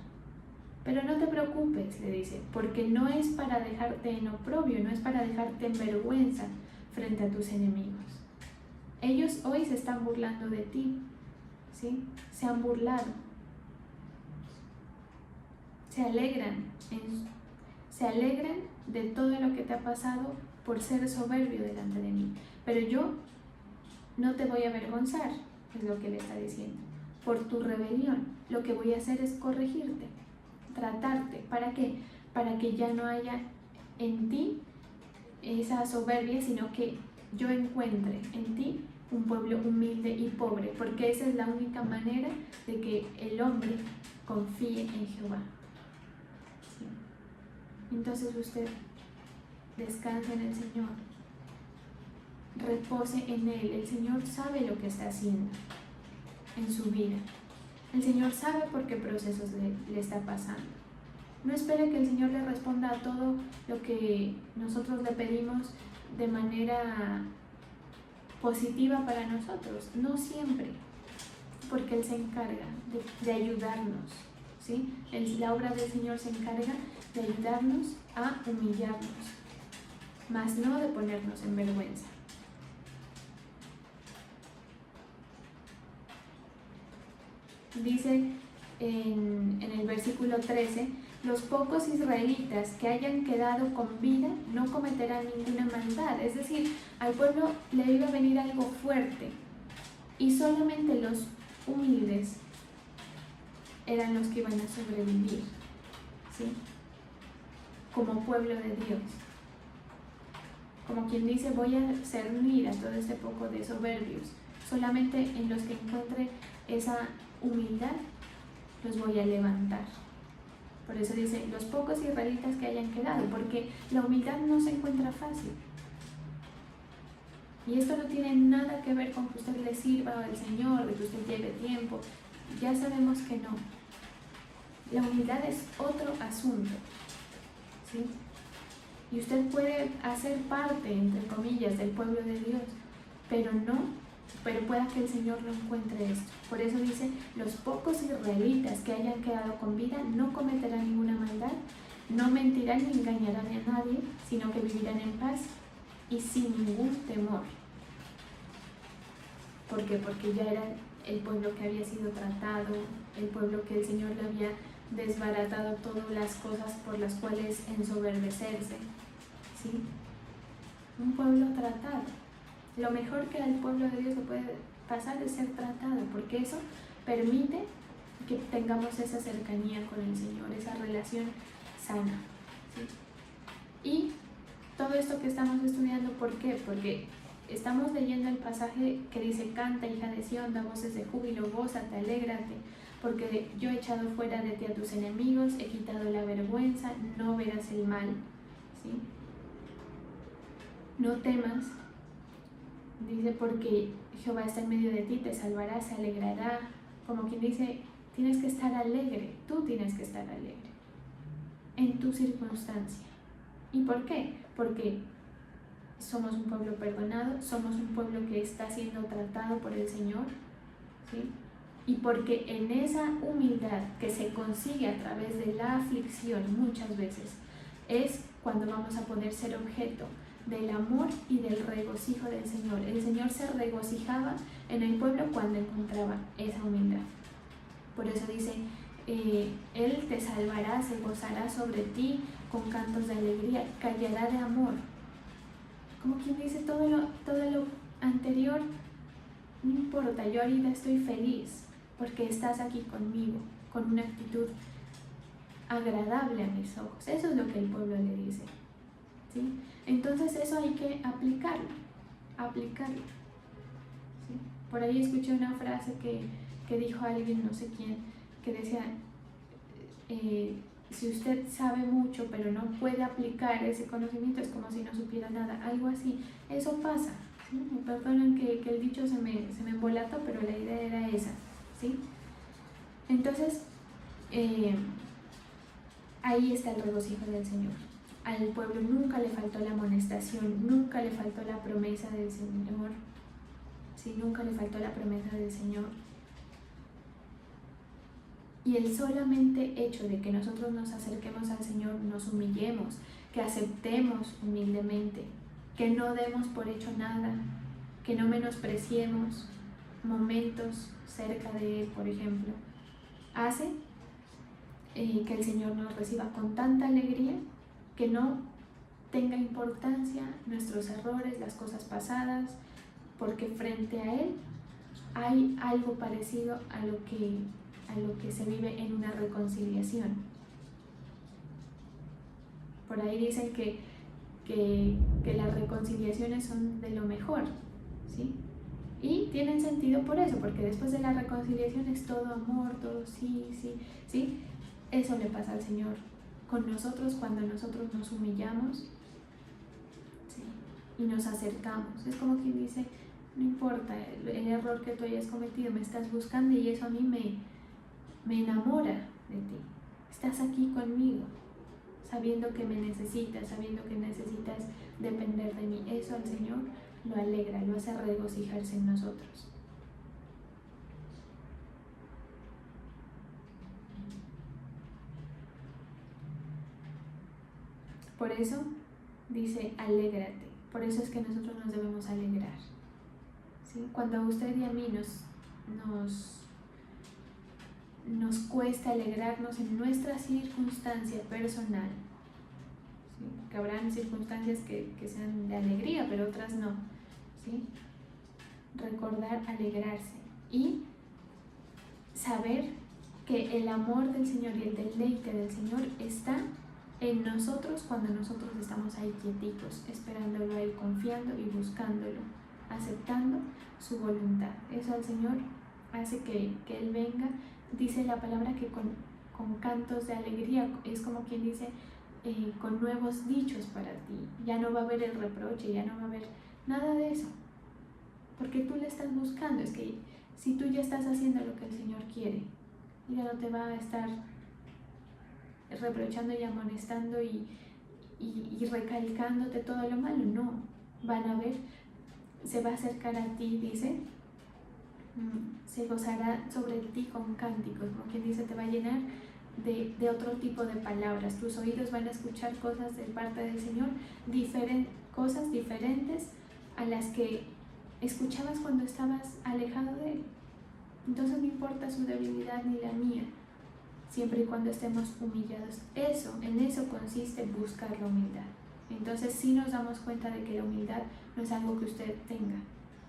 Pero no te preocupes, le dice, porque no es para dejarte en oprobio, no es para dejarte en vergüenza frente a tus enemigos. Ellos hoy se están burlando de ti, ¿sí? Se han burlado. Se alegran de todo lo que te ha pasado por ser soberbio delante de mí. Pero yo no te voy a avergonzar, es lo que le está diciendo, por tu rebelión. Lo que voy a hacer es corregirte, tratarte. ¿Para qué? Para que ya no haya en ti esa soberbia, sino que yo encuentre en ti un pueblo humilde y pobre, porque esa es la única manera de que el hombre confíe en Jehová. ¿Sí? Entonces usted descanse en el Señor, repose en Él. El Señor sabe lo que está haciendo en su vida. El Señor sabe por qué procesos le está pasando. No espere que el Señor le responda a todo lo que nosotros le pedimos de manera positiva para nosotros. No siempre, porque Él se encarga de ayudarnos, ¿sí? La obra del Señor se encarga de ayudarnos a humillarnos, mas no de ponernos en vergüenza. Dice en el versículo 13: los pocos israelitas que hayan quedado con vida no cometerán ninguna maldad. Es decir, al pueblo le iba a venir algo fuerte y solamente los humildes eran los que iban a sobrevivir, ¿sí? Como pueblo de Dios. Como quien dice: voy a cernir a todo este poco de soberbios. Solamente en los que encuentre esa humildad los voy a levantar. Por eso dice: los pocos israelitas que hayan quedado, porque la humildad no se encuentra fácil. Y esto no tiene nada que ver con que usted le sirva al Señor, de que usted lleve tiempo. Ya sabemos que no. La humildad es otro asunto, ¿sí? Y usted puede hacer parte, entre comillas, del pueblo de Dios, pero pueda que el Señor no encuentre esto. Por eso dice: los pocos israelitas que hayan quedado con vida no cometerán ninguna maldad, no mentirán ni engañarán a nadie, sino que vivirán en paz y sin ningún temor. ¿Por qué? Porque ya era el pueblo que había sido tratado, el pueblo que el Señor le había desbaratado todas las cosas por las cuales ensoberbecerse, ¿sí? Un pueblo tratado. Lo mejor que al pueblo de Dios le puede pasar es ser tratado, porque eso permite que tengamos esa cercanía con el Señor, esa relación sana, ¿sí? Y todo esto que estamos estudiando, ¿por qué? Porque estamos leyendo el pasaje que dice: canta, hija de Sión, da voces de júbilo, gózate, alégrate, porque yo he echado fuera de ti a tus enemigos, he quitado la vergüenza, no verás el mal, ¿sí? No temas, dice, porque Jehová está en medio de ti, te salvará, se alegrará. Como quien dice, tienes que estar alegre, tú tienes que estar alegre en tu circunstancia. ¿Y por qué? Porque somos un pueblo perdonado, somos un pueblo que está siendo tratado por el Señor, ¿sí? Y porque en esa humildad que se consigue a través de la aflicción muchas veces, es cuando vamos a poder ser objeto del amor y del regocijo del Señor. El Señor se regocijaba en el pueblo cuando encontraba esa humildad. Por eso dice, Él te salvará, se gozará sobre ti con cantos de alegría, callará de amor. Como quien dice, todo lo anterior no importa, yo ahorita estoy feliz porque estás aquí conmigo, con una actitud agradable a mis ojos. Eso es lo que el pueblo le dice, ¿sí? Entonces eso hay que aplicarlo, ¿sí? Por ahí escuché una frase que dijo alguien, no sé quién, que decía, si usted sabe mucho pero no puede aplicar ese conocimiento, es como si no supiera nada, algo así. Eso pasa, ¿sí? Me perdonan que el dicho se me embolató, pero la idea era esa, ¿sí? Entonces, ahí está el regocijo del Señor. Al pueblo nunca le faltó la amonestación, nunca le faltó la promesa del Señor, ¿sí? Nunca le faltó la promesa del Señor. Y el solamente hecho de que nosotros nos acerquemos al Señor, nos humillemos, que aceptemos humildemente, que no demos por hecho nada, que no menospreciemos momentos cerca de Él, por ejemplo, hace que el Señor nos reciba con tanta alegría que no tenga importancia nuestros errores, las cosas pasadas, porque frente a Él hay algo parecido a lo que se vive en una reconciliación. Por ahí dicen que las reconciliaciones son de lo mejor, ¿sí? Y tienen sentido por eso, porque después de la reconciliación es todo amor, todo sí. Eso le pasa al Señor con nosotros cuando nosotros nos humillamos, ¿sí? Y nos acercamos. Es como quien dice, no importa el error que tú hayas cometido, me estás buscando y eso a mí me enamora de ti. Estás aquí conmigo, sabiendo que me necesitas, sabiendo que necesitas depender de mí. Eso al Señor lo alegra, lo hace regocijarse en nosotros. Por eso dice, alégrate. Por eso es que nosotros nos debemos alegrar, ¿sí? Cuando a usted y a mí nos cuesta alegrarnos en nuestra circunstancia personal, ¿sí? Porque habrán circunstancias que sean de alegría, pero otras no, ¿sí? Recordar alegrarse y saber que el amor del Señor y el deleite del Señor está en nosotros cuando nosotros estamos ahí quietitos, esperándolo a Él, confiando y buscándolo, aceptando su voluntad. Eso al Señor hace que Él venga. Dice la palabra que con cantos de alegría, es como quien dice, con nuevos dichos para ti. Ya no va a haber el reproche, ya no va a haber nada de eso, porque tú le estás buscando. Es que si tú ya estás haciendo lo que el Señor quiere, ya no te va a estar reprochando y amonestando y recalcándote todo lo malo. No, van a ver, se va a acercar a ti, dice, se gozará sobre ti con cánticos, como quien dice, te va a llenar de otro tipo de palabras. Tus oídos van a escuchar cosas de parte del Señor, cosas diferentes a las que escuchabas cuando estabas alejado de Él. Entonces no importa su debilidad ni la mía, siempre y cuando estemos humillados. En eso consiste buscar la humildad, Entonces sí nos damos cuenta de que la humildad no es algo que usted tenga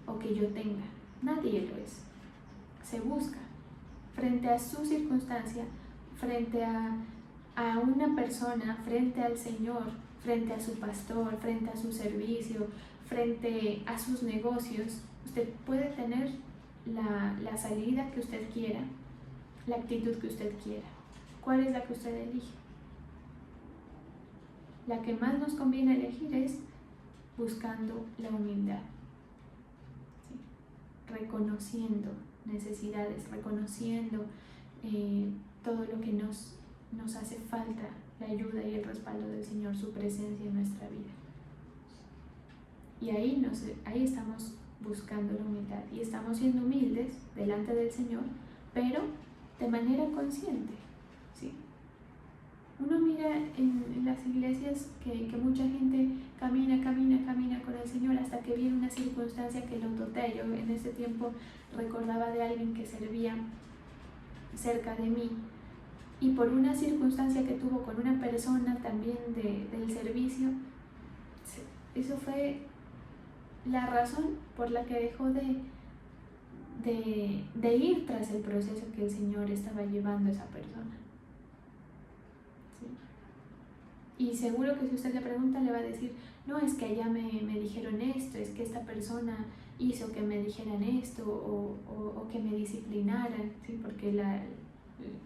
o que yo tenga. Nadie lo es. Se busca frente a su circunstancia, frente a una persona, frente al Señor, frente a su pastor, frente a su servicio, frente a sus negocios. Usted puede tener la salida que usted quiera, la actitud que usted quiera. ¿Cuál es la que usted elige? La que más nos conviene elegir es buscando la humildad, ¿sí? Reconociendo necesidades, reconociendo todo lo que nos hace falta, la ayuda y el respaldo del Señor, su presencia en nuestra vida. Y ahí estamos buscando la humildad y estamos siendo humildes delante del Señor, pero de manera consciente, ¿sí? Uno mira en las iglesias que mucha gente camina con el Señor hasta que viene una circunstancia que lo totea. Yo en ese tiempo recordaba de alguien que servía cerca de mí y por una circunstancia que tuvo con una persona también del servicio, eso fue la razón por la que dejó de ir tras el proceso que el Señor estaba llevando a esa persona. ¿Sí? Y seguro que si usted le pregunta le va a decir, no, es que allá me dijeron esto, es que esta persona hizo que me dijeran esto o que me disciplinaran, ¿sí? Porque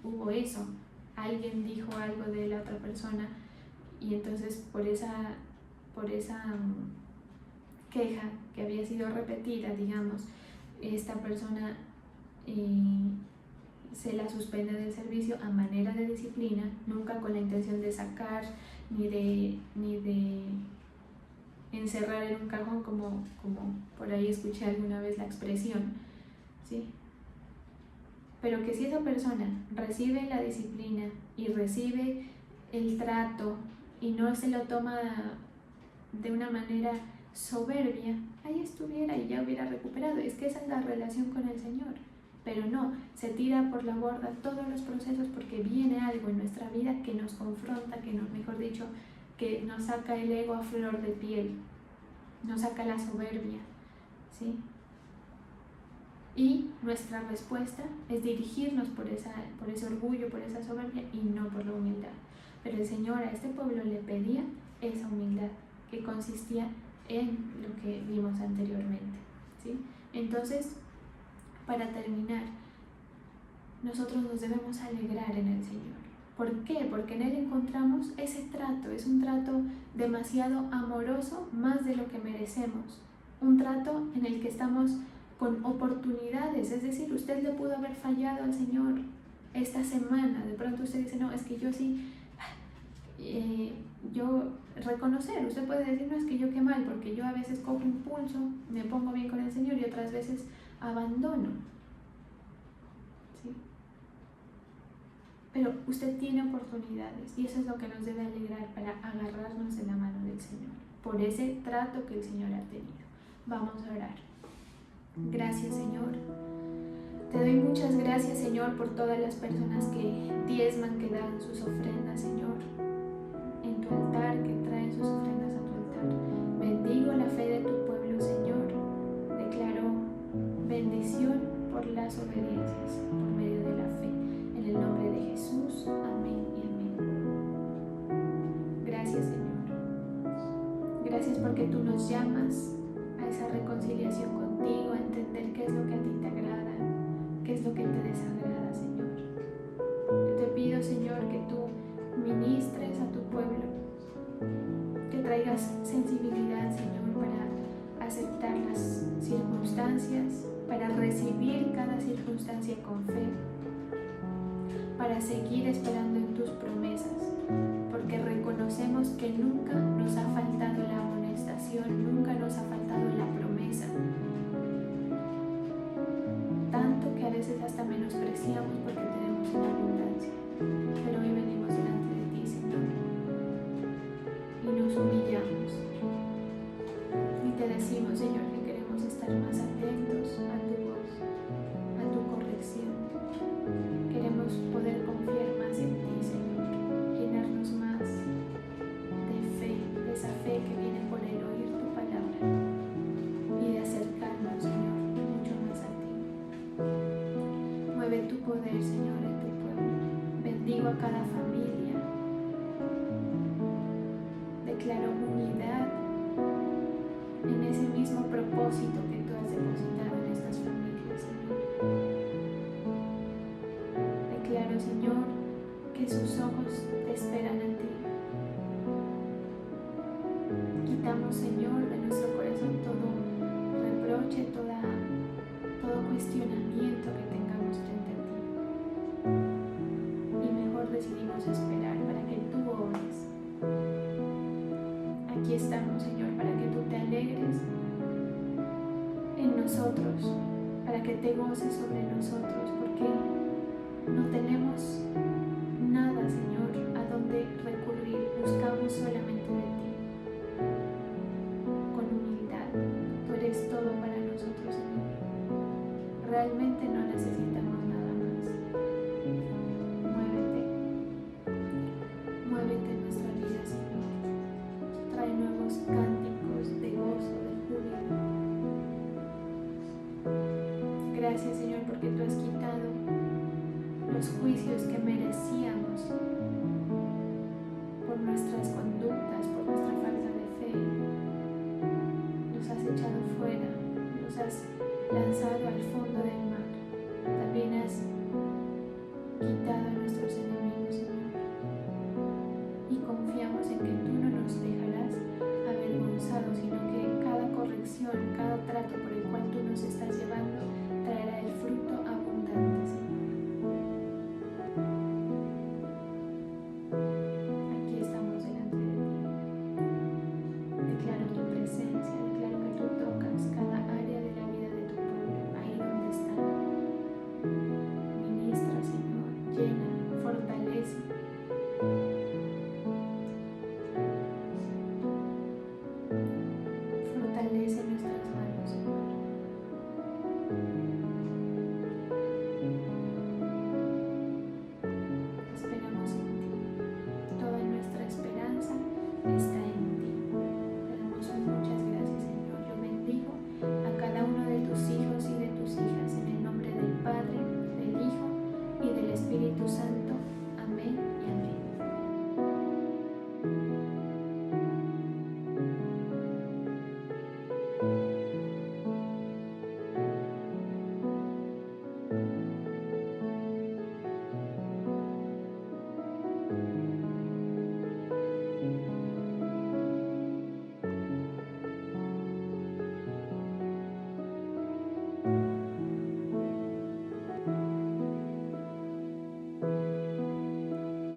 hubo eso, alguien dijo algo de la otra persona y entonces por esa queja que había sido repetida, digamos, esta persona se la suspende del servicio a manera de disciplina, nunca con la intención de sacar ni de encerrar en un cajón como por ahí escuché alguna vez la expresión, ¿sí? Pero que si esa persona recibe la disciplina y recibe el trato y no se lo toma de una manera soberbia, ahí estuviera y ya hubiera recuperado. Es que esa es la relación con el Señor. Pero no, se tira por la borda todos los procesos porque viene algo en nuestra vida que nos confronta, que nos saca el ego a flor de piel, nos saca la soberbia, ¿sí? Y nuestra respuesta es dirigirnos por ese orgullo, por esa soberbia y no por la humildad. Pero el Señor a este pueblo le pedía esa humildad que consistía en lo que vimos anteriormente, ¿sí? Entonces, para terminar, nosotros nos debemos alegrar en el Señor. ¿Por qué? Porque en Él encontramos ese trato, es un trato demasiado amoroso, más de lo que merecemos. Un trato en el que estamos con oportunidades, es decir, usted le pudo haber fallado al Señor esta semana, de pronto usted dice, no, es que yo sí, reconocer, usted puede decir, no, es que yo qué mal, porque yo a veces cojo impulso, me pongo bien con el Señor y otras veces abandono, ¿sí? Pero usted tiene oportunidades y eso es lo que nos debe alegrar para agarrarnos de la mano del Señor, por ese trato que el Señor ha tenido. Vamos a orar. Gracias, Señor. Te doy muchas gracias, Señor, por todas las personas que diezman, que dan sus ofrendas, Señor, en tu altar, que traen sus ofrendas a tu altar. Bendigo la fe de tu pueblo, Señor. Declaro bendición por las obediencias, por medio de la fe. En el nombre de Jesús. Amén y amén. Gracias, Señor. Gracias porque tú nos llamas a esa reconciliación contigo, a entender qué es lo que a ti te agrada, qué es lo que te desagrada, Señor. Yo te pido, Señor, que tú ministres a tu pueblo, que traigas sensibilidad, Señor, para aceptar las circunstancias, para recibir cada circunstancia con fe, para seguir esperando en tus promesas, porque reconocemos que nunca nos ha faltado la amonestación, nunca nos ha faltado la promesa, tanto que a veces hasta menospreciamos porque tenemos una abundancia, pero hoy venimos delante de ti, Señor, y nos humillamos y te decimos, Señor, que queremos estar más atentos a tu voz, a tu corrección. Queremos poder confiar más en ti, Señor, llenarnos más de fe, de esa fe cada familia. Declaro unidad en ese mismo propósito que tú has depositado en estas familias, Señor. Declaro, Señor, que sus ojos te esperan a ti. Quitamos, Señor, de nuestro corazón todo reproche, todo cuestionamiento que tengamos frente a ti. Y mejor decidimos esperar para que tú obres. Aquí estamos, Señor, para que tú te alegres en nosotros, para que te goces sobre nosotros, porque no tenemos nada, Señor, a donde recurrir. Buscamos solamente de ti. Con humildad, tú eres todo para nosotros, Señor. Realmente no necesitamos nada más. Muévete en nuestra vida, Señor. Trae nuevos cánticos de gozo, de júbilo. Gracias, Señor, porque tú has quitado los juicios que merecíamos por nuestras conductas, por nuestra falta de fe. Nos has echado fuera, nos has lanzado al fondo del mar. También has quitado a nuestros enemigos, Señor. Y confiamos en que tú no nos dejarás avergonzados, sino que cada corrección, cada trato por el cual tú nos estás llevando traerá el fruto abundante, Señor. Aquí estamos delante de ti. Declaro tu presencia, declaro que tú tocas cada área de la vida de tu pueblo, ahí donde están. Ministra, Señor, llena, fortalece. Fortalece nuestras